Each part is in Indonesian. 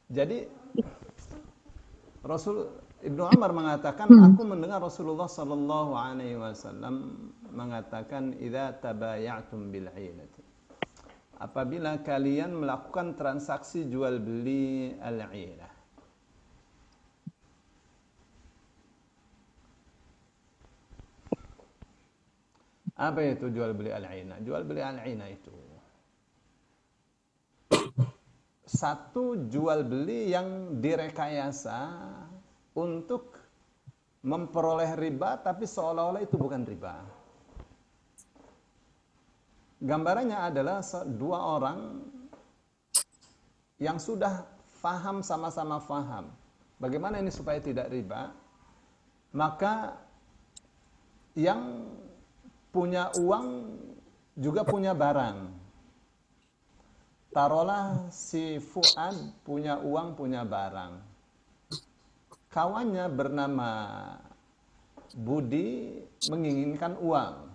Jadi Rasul Ibnu Umar mengatakan, aku mendengar Rasulullah sallallahu alaihi wasallam mengatakan, idza tabaya'tum bil 'ainati. Apabila kalian melakukan transaksi jual beli al-'ainah. Apa itu jual beli al-'ainah? Jual beli al-'ainah itu satu jual beli yang direkayasa untuk memperoleh riba, tapi seolah-olah itu bukan riba. Gambarannya adalah dua orang yang sudah faham, sama-sama faham bagaimana ini supaya tidak riba, maka yang punya uang juga punya barang. Taruhlah si Fuad punya uang, punya barang. Kawannya bernama Budi menginginkan uang.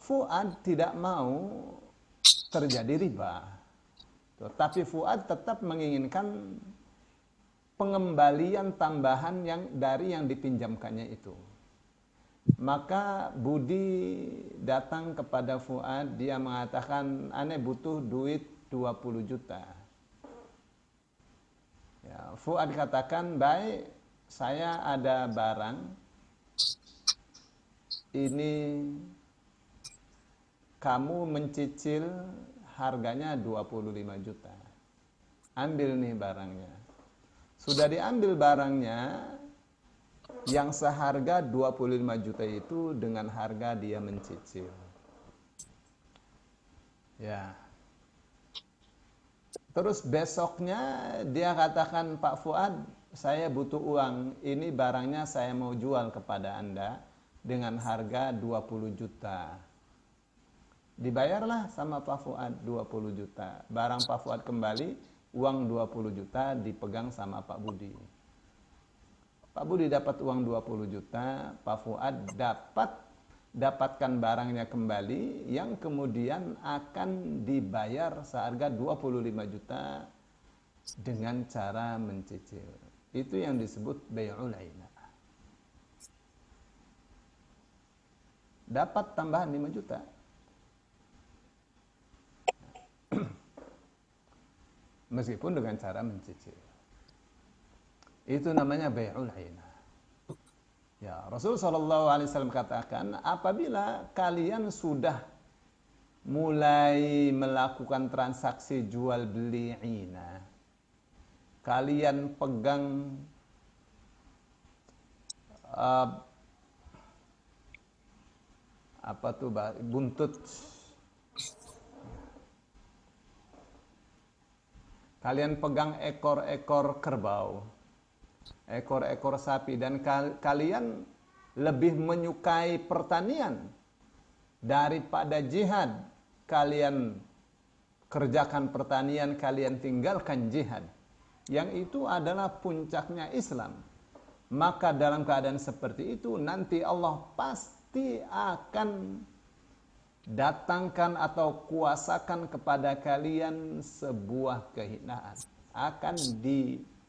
Fuad tidak mau terjadi riba. Tapi Fuad tetap menginginkan pengembalian tambahan dari yang dipinjamkannya itu. Maka Budi datang kepada Fuad, dia mengatakan, "Ane butuh duit 20 juta." Ya, Fuad katakan, "Baik, saya ada barang. Ini kamu mencicil harganya 25 juta. Ambil nih barangnya." Sudah diambil barangnya, yang seharga 25 juta itu dengan harga dia mencicil. Ya. Terus besoknya dia katakan, "Pak Fuad, saya butuh uang. Ini barangnya saya mau jual kepada Anda dengan harga 20 juta. Dibayarlah sama Pak Fuad 20 juta. Barang Pak Fuad kembali, uang 20 juta dipegang sama Pak Budi. Pak Budi dapat uang 20 juta, Pak Fuad dapatkan barangnya kembali yang kemudian akan dibayar seharga 25 juta dengan cara mencicil. Itu yang disebut bai'ul 'ainah. Dapat tambahan 5 juta. Meskipun dengan cara mencicil. Itu namanya bai'ul 'ainah. Ya, Rasul sallallahu alaihi wasallam katakan, apabila kalian sudah mulai melakukan transaksi jual beli 'ainah, kalian pegang buntut, kalian pegang ekor-ekor kerbau, ekor-ekor sapi, dan kalian lebih menyukai pertanian daripada jihad. Kalian kerjakan pertanian, kalian tinggalkan jihad, yang itu adalah puncaknya Islam. Maka dalam keadaan seperti itu, nanti Allah pasti akan datangkan atau kuasakan kepada kalian sebuah kehinaan, akan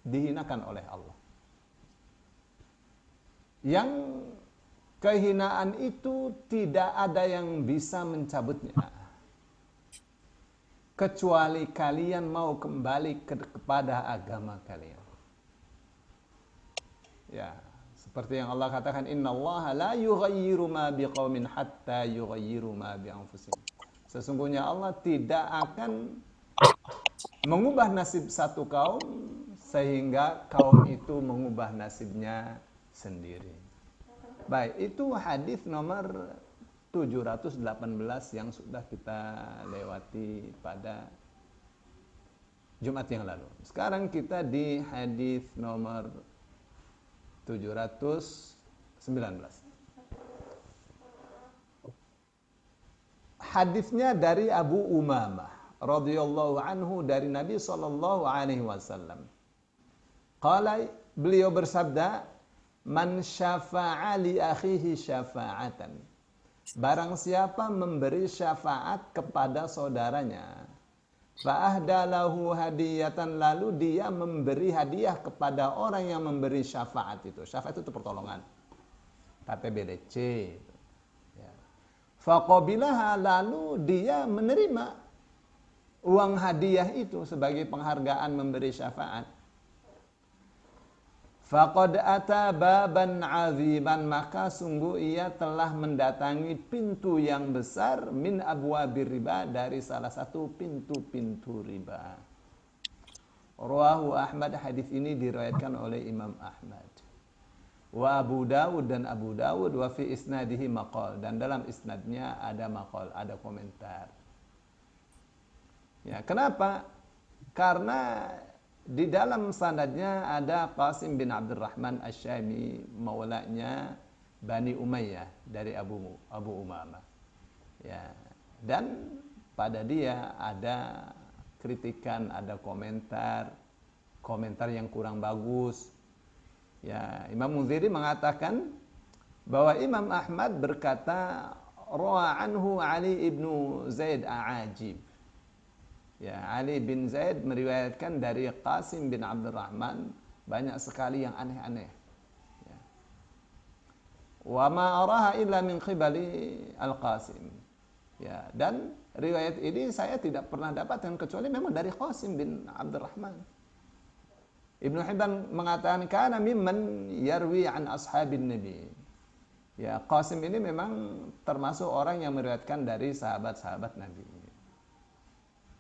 dihinakan oleh Allah. Yang kehinaan itu tidak ada yang bisa mencabutnya, kecuali kalian mau kembali kepada agama kalian. Ya, seperti yang Allah katakan, innallaha la yughayyiru ma biqaumin hatta yughayyiru ma bi anfusihim. Sesungguhnya Allah tidak akan mengubah nasib satu kaum sehingga kaum itu mengubah nasibnya sendiri. Baik, itu hadis nomor 718 yang sudah kita lewati pada Jumat yang lalu. Sekarang kita di hadis nomor 719. Hadisnya dari Abu Umamah radhiyallahu anhu dari Nabi sallallahu alaihi wasallam. Qala, beliau bersabda, "Man syafa'a li akhihi syafa'atan." Barang siapa memberi syafaat kepada saudaranya, Fa'ahdalahu hadiyatan, lalu dia memberi hadiah kepada orang yang memberi syafaat itu. Syafaat itu pertolongan. KTBDC. Ya. Faqabilaha, lalu dia menerima uang hadiah itu sebagai penghargaan memberi syafaat. Faqad ata baban aziman, maka sungguh ia telah mendatangi pintu yang besar, min abwabir riba, dari salah satu pintu-pintu riba. Rawahu Ahmad, hadis ini diriwayatkan oleh Imam Ahmad. Wa Abu Dawud, dan Abu Dawud, wa fi isnadihi maqal, dan dalam isnadnya ada maqal, ada komentar. Ya, kenapa? Karena di dalam sanadnya ada Qasim bin Abdurrahman Asy-Syami, maulanya Bani Umayyah dari Abu Umamah. Ya, dan pada dia ada kritikan, ada komentar yang kurang bagus. Ya, Imam Munziri mengatakan bahwa Imam Ahmad berkata, rawa anhu Ali ibnu Zaid A'ajib. Ya, Ali bin Zaid meriwayatkan dari Qasim bin Abdurrahman banyak sekali yang aneh-aneh. Ya. Wa ma araha illa min qibali Al-Qasim. Ya, dan riwayat ini saya tidak pernah dapatkan kecuali memang dari Qasim bin Abdurrahman. Ibnu Hibban mengatakan kana mimman yarwi an ashabin nabi. Ya, Qasim ini memang termasuk orang yang meriwayatkan dari sahabat-sahabat Nabi.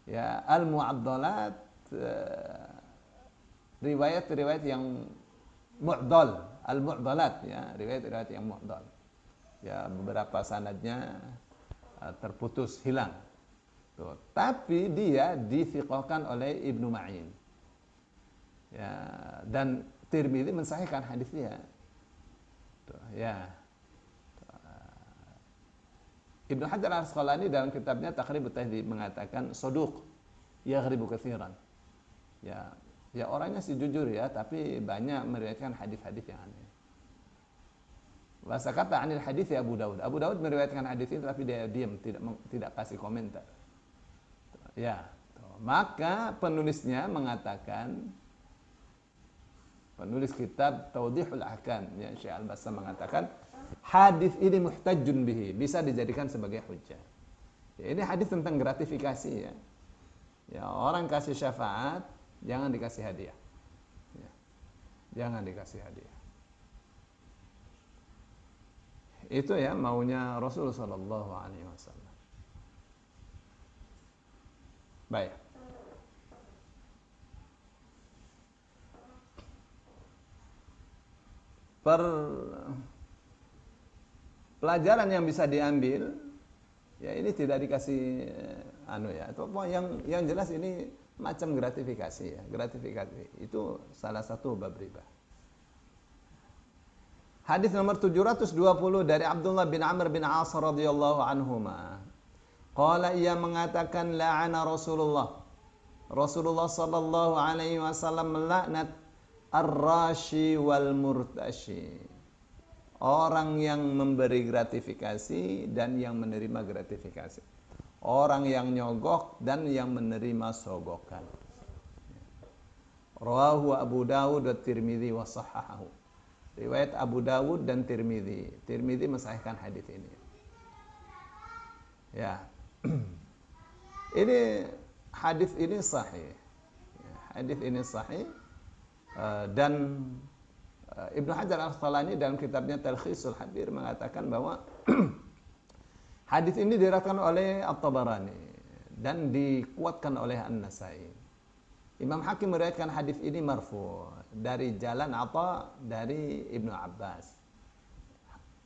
Ya, al-mu'addalat, riwayat-riwayat yang mu'dal, al-mu'dalat, ya, riwayat-riwayat yang mu'dal. Ya, beberapa sanadnya terputus, hilang. Tuh. Tapi dia dithiqahkan oleh Ibnu Ma'in. Ya, dan Tirmidzi mensahihkan hadis dia. Tuh, ya. Ibnu Hajar Al-Asqalani dalam kitabnya Taqribut Tahdhib mengatakan saduq yaghribu katsiran. Ya, ya orangnya sih jujur ya, tapi banyak meriwayatkan hadis-hadis yang aneh. Wa sakata 'anil hadits ya Abu Dawud. Abu Dawud meriwayatkan hadis ini tapi dia diam, tidak kasih komentar. Ya, maka penulisnya mengatakan, penulis kitab Tawdihul Ahkam, ya, Syekh Al-Bassam mengatakan hadis ini muhtajjun bihi, bisa dijadikan sebagai hujjah. Ya, ini hadis tentang gratifikasi ya. Ya, orang kasih syafaat jangan dikasih hadiah. Ya, jangan dikasih hadiah. Itu ya maunya Rasulullah sallallahu alaihi wasallam. Baik. Pelajaran yang bisa diambil ya, ini tidak dikasih ya, atau yang jelas ini macam gratifikasi ya. Gratifikasi itu salah satu bab riba. Hadis nomor 720 dari Abdullah bin Amr bin As radhiyallahu anhuma. Qala, ia mengatakan, la'ana Rasulullah sallallahu alaihi wasallam melaknat ar-rashi wal murtashi. Orang yang memberi gratifikasi dan yang menerima gratifikasi. Orang yang nyogok dan yang menerima sogokan. Rawahu Abu Dawud wa Tirmidzi wa sahahahu. Riwayat Abu Dawud dan Tirmidzi. Tirmidzi mensahihkan hadis ini. Ya. Ini hadis ini sahih. Hadis ini sahih dan Ibnu Hajar Al-Asqalani dalam kitabnya Talkhisul Habir mengatakan bahwa hadis ini diriwayatkan oleh At-Tabarani dan dikuatkan oleh An-Nasai. Imam Hakim meriwayatkan hadis ini marfu dari jalan Atha dari Ibnu Abbas.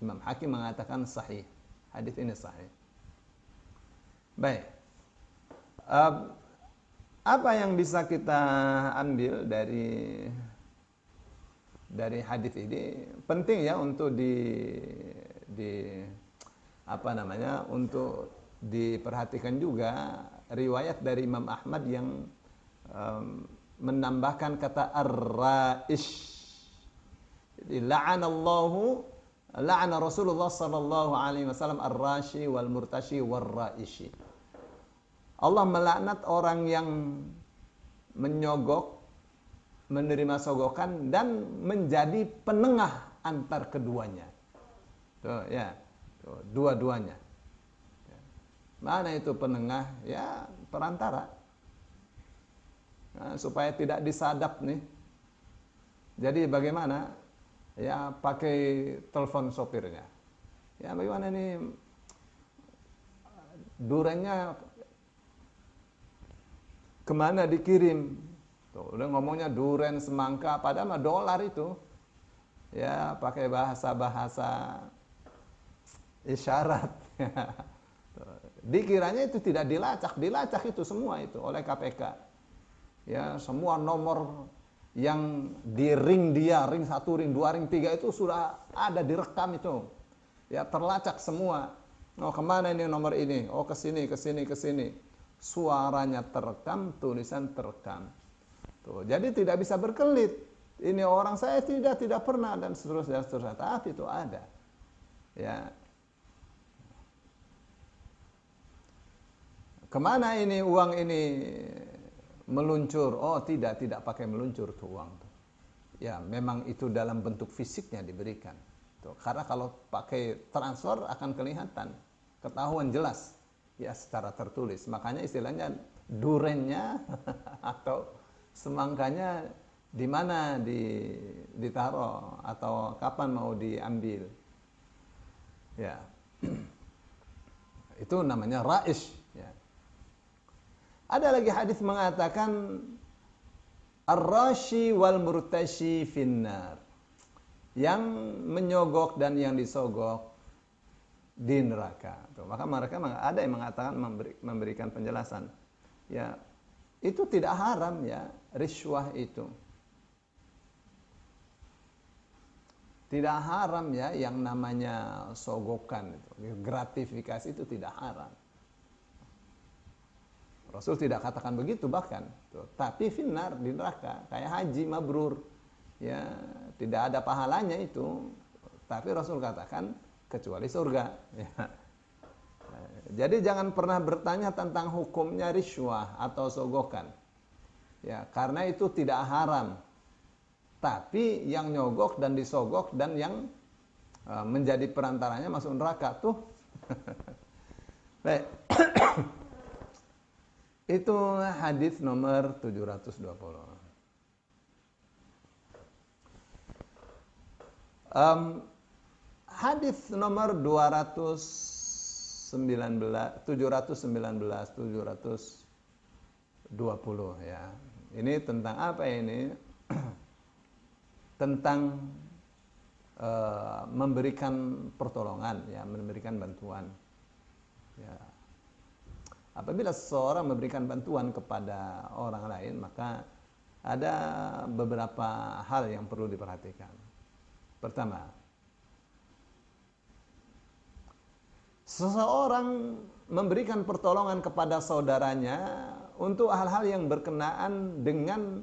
Imam Hakim mengatakan sahih. Hadis ini sahih. Baik. Apa yang bisa kita ambil dari hadis ini? Penting ya untuk untuk diperhatikan juga riwayat dari Imam Ahmad yang menambahkan kata ar-ra'ish. Jadi la'ana Rasulullah sallallahu alaihi wasallam ar-rashi wal murtashi war ra'ishi. Allah melaknat orang yang menyogok, menerima sogokan dan menjadi penengah antar keduanya. Tuh, ya. Tuh, dua-duanya. Mana itu penengah? Ya, perantara. Nah, supaya tidak disadap nih. Jadi bagaimana? Ya, pakai telepon sopirnya. Ya, bagaimana nih? Durennya kemana dikirim? Tuh, udah ngomongnya duren semangka, padahal mah dolar itu. Ya, pakai bahasa-bahasa isyarat. Dikiranya itu tidak dilacak itu semua itu oleh KPK. Ya, semua nomor yang di ring dia, ring 1, ring 2, ring 3 itu sudah ada direkam itu. Ya, terlacak semua. Oh, kemana ini nomor ini? Oh, ke sini, ke sini, ke sini. Suaranya terekam, tulisan terekam. Tuh, jadi tidak bisa berkelit. Ini orang saya tidak pernah dan seterusnya. Tapi itu ada. Ya. Kemana ini uang ini meluncur? Oh, tidak pakai meluncur tuh uang tuh. Ya, memang itu dalam bentuk fisiknya diberikan. Tuh, karena kalau pakai transfer akan kelihatan, ketahuan jelas ya secara tertulis. Makanya istilahnya durennya atau semangkanya di mana ditaruh atau kapan mau diambil. Ya. Itu namanya raish, ya. Ada lagi hadis mengatakan ar-rashi wal murtashi finnar. Yang menyogok dan yang disogok di neraka. Tuh, maka mereka ada yang mengatakan memberikan penjelasan. Ya, itu tidak haram ya, riswah itu. Tidak haram ya yang namanya sogokan itu. Gratifikasi itu tidak haram. Rasul tidak katakan begitu bahkan. Tuh, tapi finnar di neraka, kayak haji mabrur. Ya, tidak ada pahalanya itu. Tapi Rasul katakan kecuali surga. Ya. Jadi jangan pernah bertanya tentang hukumnya riswah atau sogokan. Ya, karena itu tidak haram. Tapi yang nyogok dan disogok dan yang menjadi perantaranya masuk neraka tuh. Baik. Itu hadis nomor 720. Hadis nomor 720 ya. Ini tentang apa ini? Tentang memberikan pertolongan ya, memberikan bantuan. Ya. Apabila seseorang memberikan bantuan kepada orang lain, maka ada beberapa hal yang perlu diperhatikan. Pertama, seseorang memberikan pertolongan kepada saudaranya untuk hal-hal yang berkenaan dengan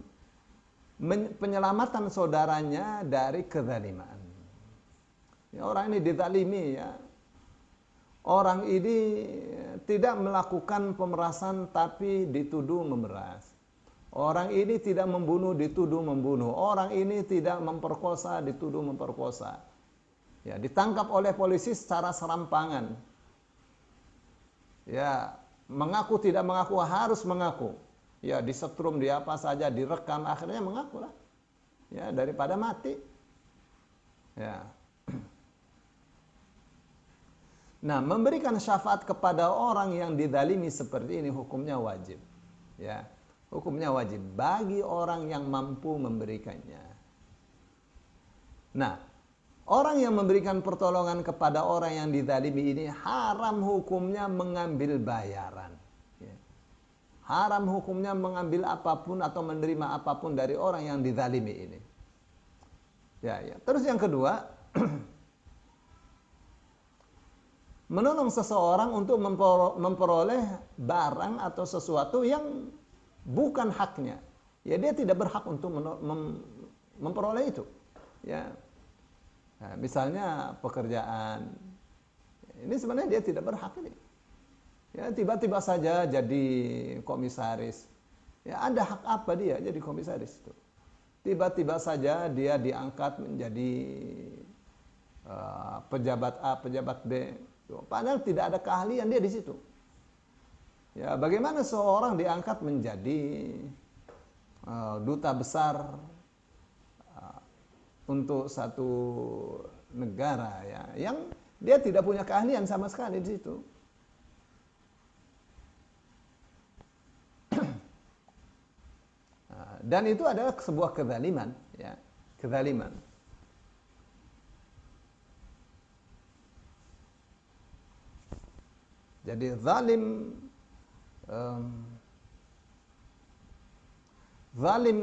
penyelamatan saudaranya dari kezaliman. Ya, orang ini dizalimi ya. Orang ini tidak melakukan pemerasan tapi dituduh memeras. Orang ini tidak membunuh dituduh membunuh. Orang ini tidak memperkosa dituduh memperkosa. Ya, ditangkap oleh polisi secara serampangan. Ya, mengaku tidak mengaku harus mengaku. Ya, disetrum di apa saja, direkam, akhirnya mengakulah. Ya, daripada mati. Ya. Nah, memberikan syafaat kepada orang yang dizalimi seperti ini hukumnya wajib. Ya, hukumnya wajib bagi orang yang mampu memberikannya. Nah, orang yang memberikan pertolongan kepada orang yang dizalimi ini haram hukumnya mengambil bayaran. Ya. Haram hukumnya mengambil apapun atau menerima apapun dari orang yang dizalimi ini. Ya, ya. Terus yang kedua, menolong seseorang untuk memperoleh barang atau sesuatu yang bukan haknya. Ya, dia tidak berhak untuk memperoleh itu. Ya. Nah, misalnya pekerjaan, ini sebenarnya dia tidak berhak ini. Ya, tiba-tiba saja jadi komisaris. Ya, ada hak apa dia jadi komisaris itu? Tiba-tiba saja dia diangkat menjadi pejabat A, pejabat B. Padahal tidak ada keahlian dia di situ. Ya, bagaimana seorang diangkat menjadi duta besar untuk satu negara ya, yang dia tidak punya keahlian sama sekali di situ. Dan itu adalah sebuah kezaliman, ya, kezaliman. Jadi zalim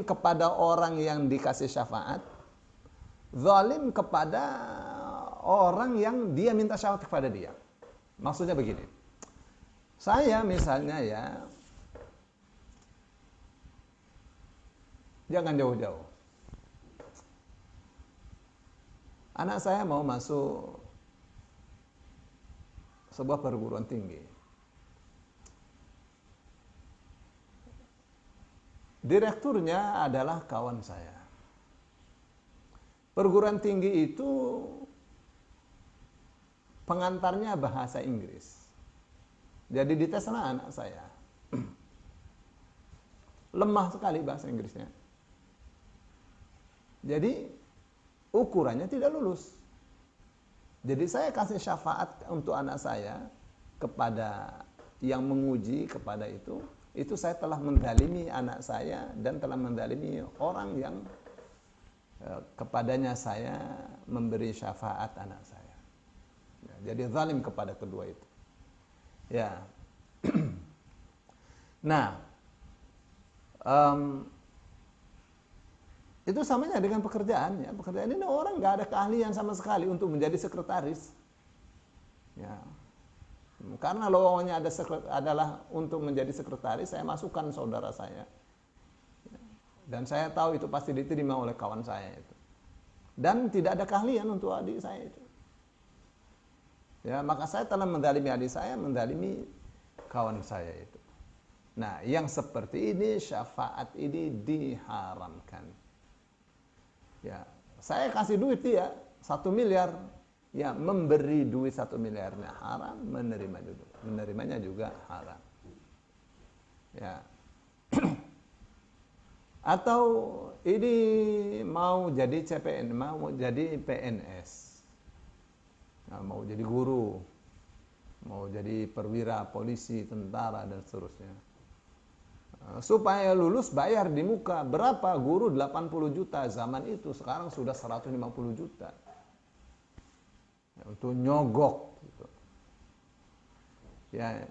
kepada orang yang dikasih syafaat, zalim kepada orang yang dia minta syafaat kepada dia. Maksudnya begini, saya misalnya ya, jangan jauh-jauh. Anak saya mau masuk sebuah perguruan tinggi. Direkturnya adalah kawan saya. Perguruan tinggi itu pengantarnya bahasa Inggris. Jadi diteslah anak saya. Lemah sekali bahasa Inggrisnya. Jadi ukurannya tidak lulus. Jadi saya kasih syafaat untuk anak saya kepada yang menguji kepada itu saya telah menzalimi anak saya dan telah menzalimi orang yang kepadanya saya memberi syafaat anak saya. Ya, jadi zalim kepada kedua itu. Ya. Nah, itu samanya dengan pekerjaan ya. Pekerjaan ini orang nggak ada keahlian sama sekali untuk menjadi sekretaris. Ya. Karena lowongannya adalah untuk menjadi sekretaris, saya masukkan saudara saya. Dan saya tahu itu pasti diterima oleh kawan saya itu. Dan tidak ada keahlian untuk adik saya itu. Ya, maka saya telah menzalimi adik saya, menzalimi kawan saya itu. Nah, yang seperti ini syafaat ini diharamkan. Ya, saya kasih duit dia 1 miliar, ya memberi duit 1 miliarnya haram, menerimanya juga haram. Ya. Atau ini mau jadi CPN, mau jadi PNS, nah, mau jadi guru, mau jadi perwira, polisi, tentara dan seterusnya. Supaya lulus bayar di muka. Berapa guru? 80 juta zaman itu, sekarang sudah 150 juta. Ya, untuk nyogok gitu. Ya,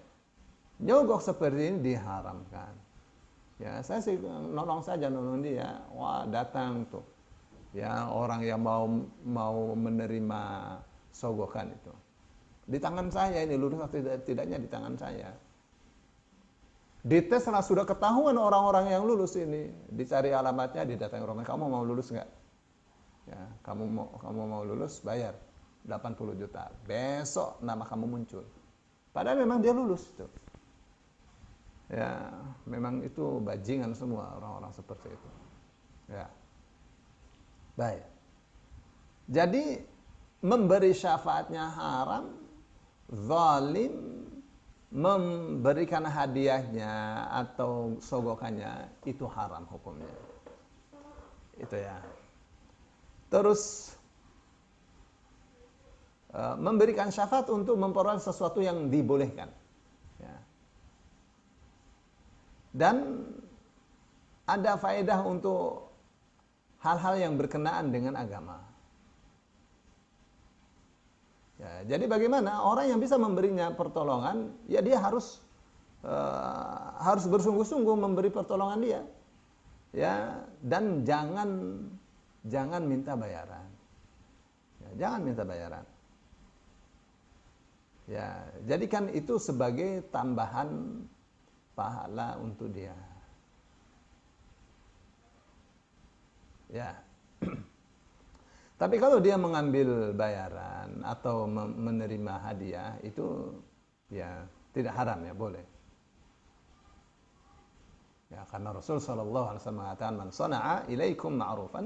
nyogok seperti ini diharamkan. Ya, saya sih nolong dia. Wah, datang tuh. Ya, orang yang mau menerima sogokan itu. Di tangan saya ini lulus atau tidaknya di tangan saya. Dites setelah sudah ketahuan orang-orang yang lulus ini, dicari alamatnya, didatangi rumah, kamu mau lulus nggak? Ya, kamu mau lulus, bayar 80 juta. Besok nama kamu muncul. Padahal memang dia lulus itu. Ya, memang itu bajingan semua orang-orang seperti itu. Ya. Baik. Jadi memberi syafaatnya haram, zalim, memberikan hadiahnya atau sogokannya itu haram hukumnya. Itu ya. Terus memberikan syafaat untuk memperoleh sesuatu yang dibolehkan. Ya. Dan ada faedah untuk hal-hal yang berkenaan dengan agama. Ya, jadi bagaimana orang yang bisa memberinya pertolongan, ya dia harus bersungguh-sungguh memberi pertolongan dia, ya, dan jangan minta bayaran, ya, jangan minta bayaran, ya, jadikan itu sebagai tambahan pahala untuk dia, ya. Tapi kalau dia mengambil bayaran atau menerima hadiah itu ya Tidak haram ya, boleh. Ya, karena Rasul sallallahu alaihi wasallam mengatakan man sana'a ilaikum ma'rufan